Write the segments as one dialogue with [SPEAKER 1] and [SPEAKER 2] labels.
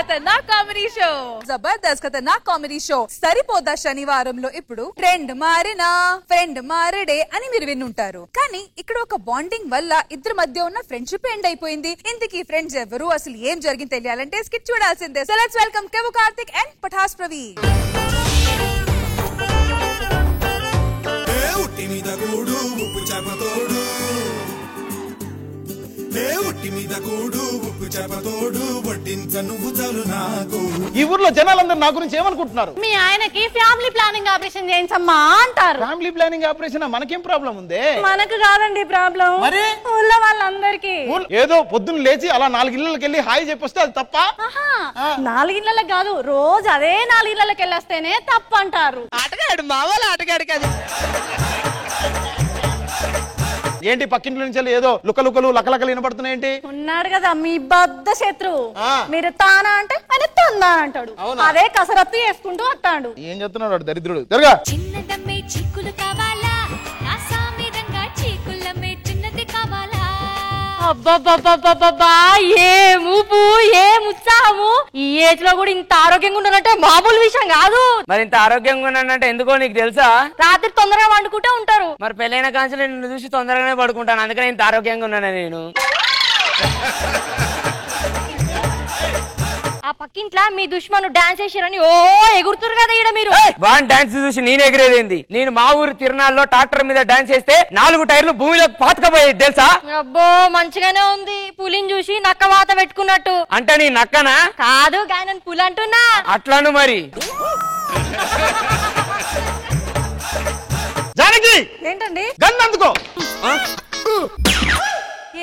[SPEAKER 1] ఖతర్నాక్ comedy show. Jabardasth ఖతర్నాక్ comedy show సరిపోదా శనివారంలో ఇప్పుడు trend మారినా friend మారడే అని మీరు వినుంటారు. కానీ ఇక్కడ ఒక బాండింగ్ వల్ల ఇద్దరి మధ్య ఉన్న ఫ్రెండ్షిప్ ఎండ్ అయిపోయింది. ఇంతకీ ఫ్రెండ్స్ ఎవరు, అసలు ఏం జరిగింది తెలియాలంటే స్కిట్ చూడాల్సిందే. So let's welcome Kevvu Karthik and Patas Praveen.
[SPEAKER 2] ఈ ఊర్లో జనాలందరూ నా గురించి ఏమనుకుంటున్నారు?
[SPEAKER 3] మీ ఆయనకి ఫ్యామిలీ ప్లానింగ్ ఆపరేషన్ చేయించమ్మా అంటారు.
[SPEAKER 2] ఫ్యామిలీ ప్లానింగ్ ఆపరేషన్ మనకేం ప్రాబ్లం ఉంది?
[SPEAKER 3] మనకు కాదండి ప్రాబ్లం, ఊళ్ళో వాళ్ళందరికీ.
[SPEAKER 2] ఏదో పొద్దున్న లేచి అలా 4 ఇళ్ళకి వెళ్ళి హాయ్ చెప్పొస్తే అది తప్ప?
[SPEAKER 3] 4 ఇళ్ళకి కాదు, రోజు అదే 4 ఇళ్ళకి వెళ్ళొస్తేనే తప్పు అంటారు.
[SPEAKER 4] ఆటగాడు మా వాళ్ళ ఆటగాడు కాదు.
[SPEAKER 2] ఏంటి పక్కింటి నుంచి ఏదో లుకలుకలు లకలకలు వినపడుతున్నాయేంటి?
[SPEAKER 3] ఉన్నాడు కదా మీ బద్ద శత్రువు. మీరు తానా అంటే ఆయన తందా అంటాడు. అదే కసరత్తు చేసుకుంటూ వస్తాడు.
[SPEAKER 2] ఏం చెప్తున్నాడు దరిద్రుడు? జరగా
[SPEAKER 5] చిన్నదమ్మే చిక్కులు కావాలా, నా సామిరంగా చీకులమ్మే చిన్నది కావాలా.
[SPEAKER 3] అబ్బబ్బబ్బబ్బబ్బా, ఏ మూపు ఏ ఉత్సాహము! ఈ ఏజ్ లో కూడా ఇంత ఆరోగ్యంగా ఉన్నారంటే మామూలు విషయం కాదు.
[SPEAKER 4] మరి ఇంత ఆరోగ్యంగా ఉన్నానంటే ఎందుకో నీకు తెలుసా?
[SPEAKER 3] రాత్రి తొందరగా వండుకుంటూ ఉంటారు.
[SPEAKER 4] మరి పెళ్ళైన కాంచెలు నిన్ను చూసి తొందరగానే పడుకుంటాను, అందుకనే ఇంత ఆరోగ్యంగా ఉన్నాను నేను.
[SPEAKER 3] ఆ పక్కింట్లా మీ దుష్మను డాన్స్ చేసిరని ఓ ఎగురుతురు కదా ఈడ మీరు.
[SPEAKER 4] వాన్ డాన్స్ చూసి నేను ఎగిరేదేంది? నేను మా ఊరు తిరునాళ్ళలో ట్రాక్టర్ మీద డాన్స్ చేస్తే 4 టైర్లు భూమిలోకి పాతకపోయేది తెలుసా?
[SPEAKER 3] అబ్బో మంచిగానే ఉంది, పులిని చూసి నక్క వాత పెట్టుకున్నట్టు.
[SPEAKER 4] అంటే నీ నక్కనా?
[SPEAKER 3] కాదు గాయన పులి అంటున్నా.
[SPEAKER 4] అట్లాను మరి.
[SPEAKER 2] జానకి
[SPEAKER 3] ఏంటండి?
[SPEAKER 2] గన్ అందుకో.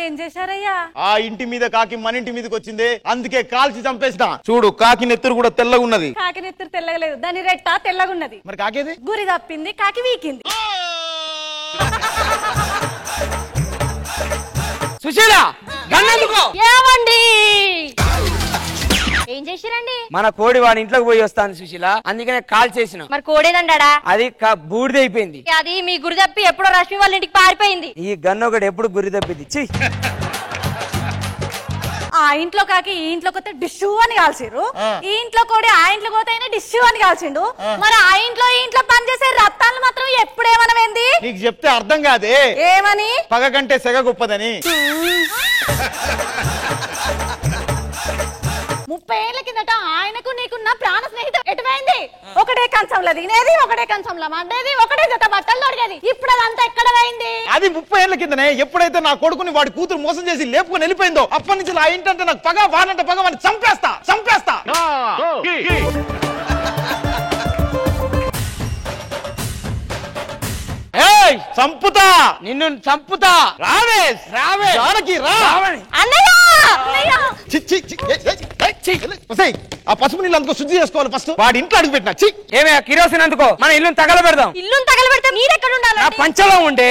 [SPEAKER 3] ఏం చేశారయ్యా?
[SPEAKER 2] ఆ ఇంటి మీద కాకి మన ఇంటి మీదకి వచ్చింది, అందుకే కాల్చి చంపేసిన. చూడు కాకి నెత్తురు కూడా తెల్లగా ఉన్నది.
[SPEAKER 3] కాకి నెత్తురు తెల్లగలేదు, దాని రెట్ట తెల్లగున్నది.
[SPEAKER 2] మరి కాకేది?
[SPEAKER 3] గురి తప్పింది, కాకి వీకింది.
[SPEAKER 4] సుశీల గన్ అందుకో.
[SPEAKER 3] ఏమండి ఏం చేసిరండి?
[SPEAKER 4] మన కోడి వాడి ఇంట్లోకి పోయి వస్తాను సుశీల, అందుకనే కాల్ చేసిన.
[SPEAKER 3] మరి కోడేదండా?
[SPEAKER 4] అది బూడిదైపోయింది.
[SPEAKER 3] అది మీ గురి తప్పి ఎప్పుడో రష్మి వాళ్ళ ఇంటికి పారిపోయింది.
[SPEAKER 4] ఈ గన్ను ఒకటి ఎప్పుడు గురి తప్పింది.
[SPEAKER 3] ఆ ఇంట్లో కాకి ఈ ఇంట్లో కొత్త డిష్యూ అని కాల్చిరు, ఈ ఇంట్లో కోడి ఆ ఇంట్లో పోతే డిష్యూ అని కాల్చిండు. మరి ఆ ఇంట్లో ఈ ఇంట్లో పనిచేసే రత్తాలు మాత్రం ఎప్పుడేమనవేంది?
[SPEAKER 2] నీకు చెప్తే అర్థం కాదే.
[SPEAKER 3] ఏమని?
[SPEAKER 2] పగ కంటే సెగ గొప్పదని.
[SPEAKER 3] 30 ఏళ్ల కిందట ఆయనకు నీకున్న ప్రాణ స్నేహితం ఎటువైంది? ఒకటే కంచంలో తినేది, ఒకటే కంచంలో మండేది, ఒకటే జత బట్టలు తొడిగేది. ఇప్పుడు అదంతా ఎక్కడ పోయింది?
[SPEAKER 2] అది 30 ఏళ్ల కిందనే. ఎప్పుడైతే నా కొడుకుని వాడి కూతురు మోసం చేసి లేపుకొని వెళ్ళిపోయిందో అప్పటి నుంచి ఆ ఇంటంటే నాకు పగ, వానంటే పగ, వాడిని చంపేస్తా. చంపుతా,
[SPEAKER 4] నిన్ను చంపుతా.
[SPEAKER 2] రావే
[SPEAKER 4] రావే
[SPEAKER 2] జానకి రా.
[SPEAKER 3] అన్నయ్య
[SPEAKER 2] ఆ పసుపు నీళ్ళు అందుకో శుద్ధి చేసుకోవాలి ఫస్ట్. వాడి ఇంట్లో అడుగు పెట్టినా.
[SPEAKER 4] ఏమే కిరోసిన్ అందుకో, మన ఇల్లు తగలబెడదాం.
[SPEAKER 3] ఇల్లు తగలబెడితే మీరెక్కడ ఉండాలి?
[SPEAKER 4] పంచలో ఉండే.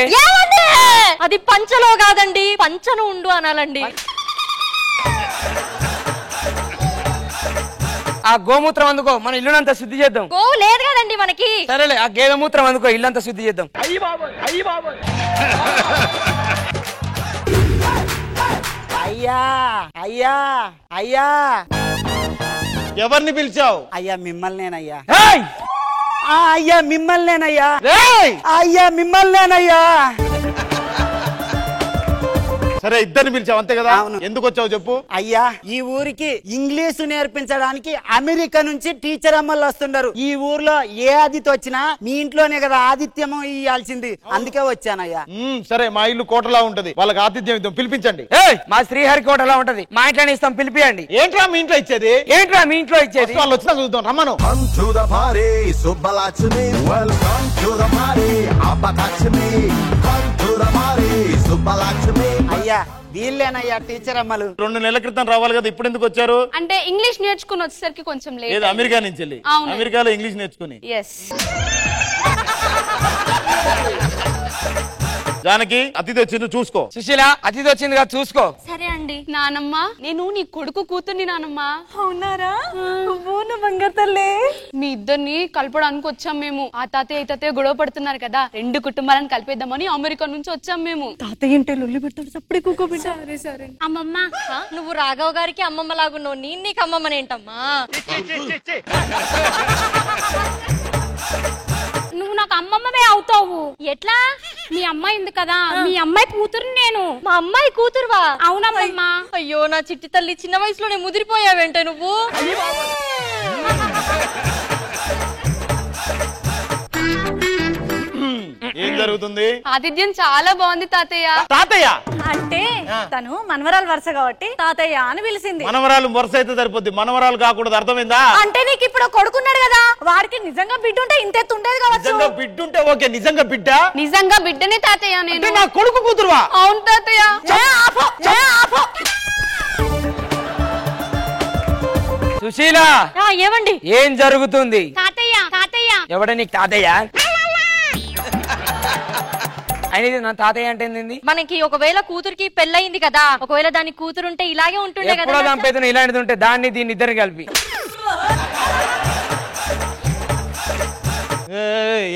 [SPEAKER 3] అది పంచలో కాదండి, పంచను ఉండు అనాలండి.
[SPEAKER 4] ఆ గోమూత్రం అందుకో, మన ఇల్లునంతా శుద్ధి చేద్దాం.
[SPEAKER 3] గోవు లేదు కదండి మనకి.
[SPEAKER 4] సరేలే, ఆ గేదె మూత్రం అందుకో, ఇల్లంతా శుద్ధి చేద్దాం. అయ్యా అయ్యా అయ్యా.
[SPEAKER 2] ఎవరిని పిలిచావు?
[SPEAKER 6] అయ్యా మిమ్మల్నేనయ్యా.
[SPEAKER 4] ఏయ్!
[SPEAKER 6] అయ్యా మిమ్మల్నేనయ్యా.
[SPEAKER 2] ఏయ్!
[SPEAKER 6] అయ్యా మిమ్మల్నేనయ్యా.
[SPEAKER 2] సరే ఇద్దరిని పిలిచావు అంతే కదా?
[SPEAKER 6] అవును.
[SPEAKER 2] ఎందుకు వచ్చావు చెప్పు.
[SPEAKER 6] అయ్యా ఈ ఊరికి ఇంగ్లీషు నేర్పించడానికి అమెరికా నుంచి టీచర్ అమ్మలు వస్తున్నారు. ఈ ఊర్లో ఏ అతిథి వచ్చినా మీ ఇంట్లోనే కదా ఆతిథ్యము ఇవ్వాల్సింది, అందుకే వచ్చానయ్యా.
[SPEAKER 2] సరే మా ఇల్లు కోటలా ఉంటది, వాళ్ళకి ఆతిథ్యం ఇద్దాం, పిలిపించండి.
[SPEAKER 4] మా శ్రీహరికోట ఎలా ఉంటది, మా ఇంట్లోనే ఇస్తాం, పిలిపియండి.
[SPEAKER 2] ఏంట్రా మీ ఇంట్లో ఇచ్చేది?
[SPEAKER 4] ఏంట్రా మీ ఇంట్లో ఇచ్చేది?
[SPEAKER 2] వాళ్ళు వచ్చినా చూద్దాం, రమ్మను.
[SPEAKER 6] అయ్యా వీళ్ళేనయ్యా టీచర్ అమ్మలు.
[SPEAKER 2] 2 నెలల క్రితం రావాలి కదా, ఇప్పుడు ఎందుకు వచ్చారు?
[SPEAKER 1] అంటే ఇంగ్లీష్ నేర్చుకుని వచ్చేసరికి కొంచెం లేట్.
[SPEAKER 2] ఏదో అమెరికా నుంచి వెళ్ళి? అమెరికాలో ఇంగ్లీష్ నేర్చుకుని. జానకి అతిథి వచ్చింది చూసుకో.
[SPEAKER 4] సుశీల అతిథి వచ్చింది కదా చూసుకో.
[SPEAKER 7] సరే అండి. నానమ్మ నేను నీ కొడుకు కూతుర్ని నానమ్మ.
[SPEAKER 3] అవునారా బంగారు తల్లి.
[SPEAKER 7] మీ ఇద్దరిని కలపడానికి వచ్చాం మేము. ఆ తాతయ్య ఈ తాతయ్య గొడవ పడుతున్నారు కదా, 2 కుటుంబాలను కలిపేద్దామని అమెరికా నుంచి వచ్చాం మేము.
[SPEAKER 3] తాతయ్య ఇంటే లొల్లి పెడతాడు సప్పుడే కూకోబిడ్డ.
[SPEAKER 7] సరే సరే.
[SPEAKER 8] అమ్మమ్మ నువ్వు రాఘవ్ గారికి అమ్మమ్మ లాగున్నావు, నేను నీకు అమ్మమ్మనేంటమ్మా?
[SPEAKER 7] నువ్వు నాకు అమ్మమ్మవే అవుతావు.
[SPEAKER 8] ఎట్లా?
[SPEAKER 7] మీ అమ్మాయి ఉంది కదా, మీ అమ్మాయి కూతురు నేను.
[SPEAKER 8] మా అమ్మాయి కూతురువా?
[SPEAKER 7] అవునమ్మమ్మ.
[SPEAKER 8] అయ్యో నా చిట్టి తల్లి, చిన్న వయసులోనే ముదిరిపోయావేంటే నువ్వు?
[SPEAKER 2] ఏం జరుగుతుంది?
[SPEAKER 7] ఆతిథ్యం చాలా బాగుంది తాతయ్య.
[SPEAKER 2] తాతయ్య
[SPEAKER 3] అంటే తను మనవరాలు వరుస కాబట్టి తాతయ్య అని పిలిచింది.
[SPEAKER 2] మనవరాలు వరుస అయితే సరిపోద్ది, మనవరాలు కాకూడదు, అర్థమైందా?
[SPEAKER 3] అంటే నీకు ఇప్పుడు కొడుకున్నాడు కదా, వాడికి నిజంగా బిడ్డ ఉంటే ఇంతెత్తు ఉండేది కావచ్చు.
[SPEAKER 2] నిజంగా బిడ్డ ఉంటే ఓకే, నిజంగా బిడ్డ?
[SPEAKER 7] నిజంగా బిడ్డనే తాతయ్య నేను.
[SPEAKER 2] నా కొడుకు కూతురువా?
[SPEAKER 7] అవును తాతయ్య.
[SPEAKER 4] సుశీల
[SPEAKER 8] ఏమండి
[SPEAKER 4] ఏం జరుగుతుంది?
[SPEAKER 7] తాతయ్య తాతయ్య
[SPEAKER 4] ఎవడ నీకు తాతయ్య? అయినది నా తాతయ్య అంటే ఏంది?
[SPEAKER 8] మనకి ఒకవేళ కూతురికి పెళ్ళయింది కదా, ఒకవేళ దాని కూతురుంటే ఇలాగే ఉంటుండే
[SPEAKER 4] ఎప్పుడో
[SPEAKER 8] కదా.
[SPEAKER 4] చంపేతున్నా ఇలాంటిది ఉంటే దాన్ని దీన్ని ఇద్దరు కలిపి.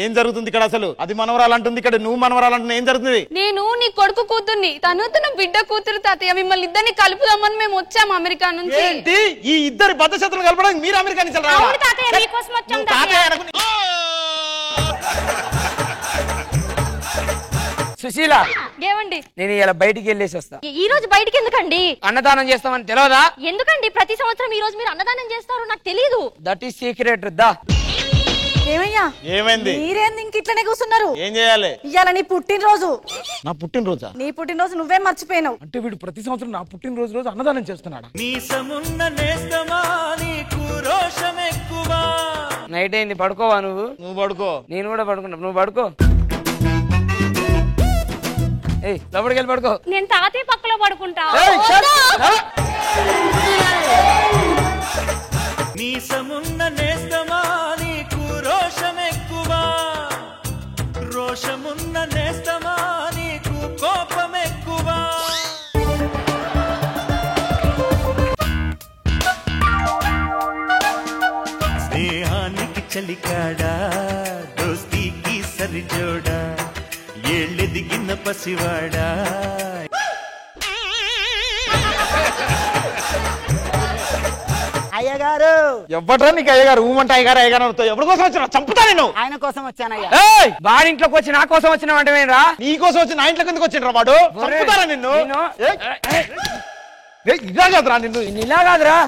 [SPEAKER 2] ఏం జరుగుతుంది ఇక్కడ అసలు? అది మనవరాలు అంటుంది, ఇక్కడ నువ్వు మనవరాలు అంటున్నా, ఏం జరుగుతుంది?
[SPEAKER 7] నేను నీ కొడుకు కూతుర్ని, తను తన బిడ్డ కూతురు తాతయ్య. మిమ్మల్ని ఇద్దరిని కలుపుదామని మేము వచ్చాము అమెరికా నుంచి.
[SPEAKER 2] ఏంటి ఈ ఇద్దరు బద్దశత్రులు కలపడానికి మీరు అమెరికా నుంచి రావాలా?
[SPEAKER 7] అవును తాతయ్య, మీకోసం వచ్చాం
[SPEAKER 2] నువ్వు
[SPEAKER 7] తాతయ్య.
[SPEAKER 2] తాతయ్య అనుకుని-
[SPEAKER 4] సుశీల
[SPEAKER 8] ఏమండి
[SPEAKER 4] నేను ఇలా బయటికి వెళ్ళేసి వస్తా.
[SPEAKER 8] ఈ రోజు బయటికి ఎందుకండి?
[SPEAKER 4] అన్నదానం చేస్తామని తెలియదా?
[SPEAKER 8] ఎందుకండి ప్రతి సంవత్సరం ఈ రోజు మీరు అన్నదానం చేస్తారు? నాకు తెలియదు.
[SPEAKER 4] That is secret. దా
[SPEAKER 3] ఏమయ్యా
[SPEAKER 2] ఏమైంది?
[SPEAKER 3] మీరేంది ఇంక ఇట్లనే కూర్చున్నారు?
[SPEAKER 2] ఏం చేయాలి?
[SPEAKER 3] ఇవాళ నీ పుట్టినరోజు.
[SPEAKER 2] నా పుట్టినరోజా?
[SPEAKER 3] నీ పుట్టినరోజు నువ్వే మర్చిపోయినావు.
[SPEAKER 2] అంటే వీడు ప్రతి సంవత్సరం నా పుట్టినరోజు రోజు అన్నదానం చేస్తున్నాడు.
[SPEAKER 4] నైట్ అయింది, పడుకోవా నువ్వు?
[SPEAKER 2] నువ్వు పడుకో.
[SPEAKER 4] నేను కూడా పడుకున్నా, నువ్వు పడుకో. ఏయ్ లోపలికి వెళ్ళి పడుకో.
[SPEAKER 7] నేను తాతయ్య పక్కలో పడుకుంటా.
[SPEAKER 9] నీసమున్న నేస్తమా నీకు రోషమెక్కువా, రోషమున్న నేస్తమా నీకు కోపమెక్కువా. స్నేహానికి చలికాడా, దోస్తీకి సరిజోడా, ఏళ్ళెదిగిన పసివాడా.
[SPEAKER 6] అయ్యగారు
[SPEAKER 2] ఎవడ్రా నీకు అయ్యగారు? ఊమంటే అయ్యగారు అయ్యగారు ఎవరి కోసం వచ్చినా చంపుతా నేను.
[SPEAKER 6] ఆయన కోసం వచ్చానయ్యా.
[SPEAKER 4] ఏయ్ వాడి ఇంట్లోకి వచ్చి నా కోసం వచ్చిన అంటే
[SPEAKER 2] నీ కోసం వచ్చి నా ఇంట్లో కిందకి వచ్చిండ్రా వాడు. చంపుతారా నిన్ను? ఇలా కాదురా నిన్ను,
[SPEAKER 4] ఇలా కాదురా.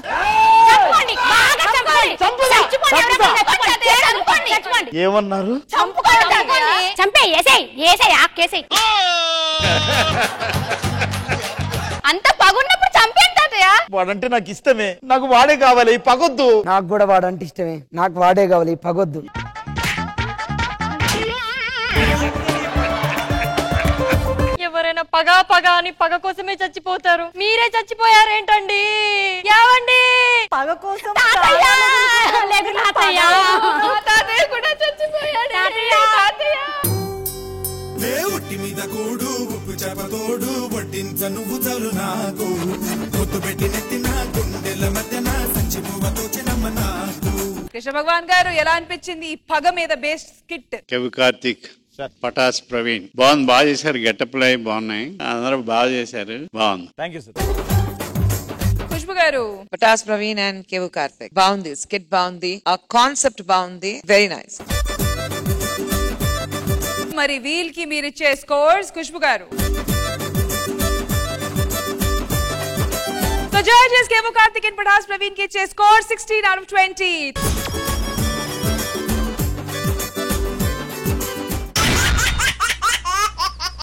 [SPEAKER 7] చంపండి, బాగా చంపండి. చచ్చిపోండి, చచ్చిపోండి, చచ్చిపోండి.
[SPEAKER 2] ఏమన్నారు?
[SPEAKER 7] చంపే ఏసేయ్, ఏసేయ్, ఆకేసేయ్. అంత పగున్నప్పుడు చంపేండి తాతయ్య.
[SPEAKER 2] వాడంటే నాకు ఇష్టమే, నాకు వాడే కావాలి, పగొద్దు.
[SPEAKER 4] నాకు కూడా వాడంటే ఇష్టమే, నాకు వాడే కావాలి, పగొద్దు.
[SPEAKER 8] ఎవరైనా పగ అని పగ కోసమే చచ్చిపోతారు, మీరే చచ్చిపోయారేంటండి? ఏవండి?
[SPEAKER 3] పగ కోసం
[SPEAKER 7] తాతయ్య లేదు తాతయ్య.
[SPEAKER 8] తాతయ్య కూడా చచ్చిపోయాడు. తాతయ్య
[SPEAKER 10] ఒట్టి మీద కూడు ఉప్పు చేపతోడు వడ్డించ నువ్వు చాలు నాకు, పొత్తు పెట్టి నెత్తిన గుండెల మధ్యన సంచి పువ్వతో చిన్నమ్మ నాకు.
[SPEAKER 1] కృష్ణ భగవాన్ గారు ఎలా అనిపించింది ఈ పగ మీద బేస్ స్కిట్?
[SPEAKER 11] కవి కార్తిక్, పటాస్ ప్రవీణ్ బాగుంది, బాగా చేశారు. గెటప్లు అవి బాగున్నాయి, అందరూ బాగా చేశారు, బాగుంది.
[SPEAKER 2] Thank you sir.
[SPEAKER 1] Khushbu garu?
[SPEAKER 12] Patas Praveen and Kevvu Karthik బాగుంది, స్కిట్ బాగుంది, ఆ కాన్సెప్ట్ బాగుంది, వెరీ నైస్.
[SPEAKER 1] మరి వీల్ కి మీరు ఇచ్చే స్కోర్స్ ఖుష్బు గారు? So judges, Kevu Karthik and Patash Praveen ki iche score 16 out of 20.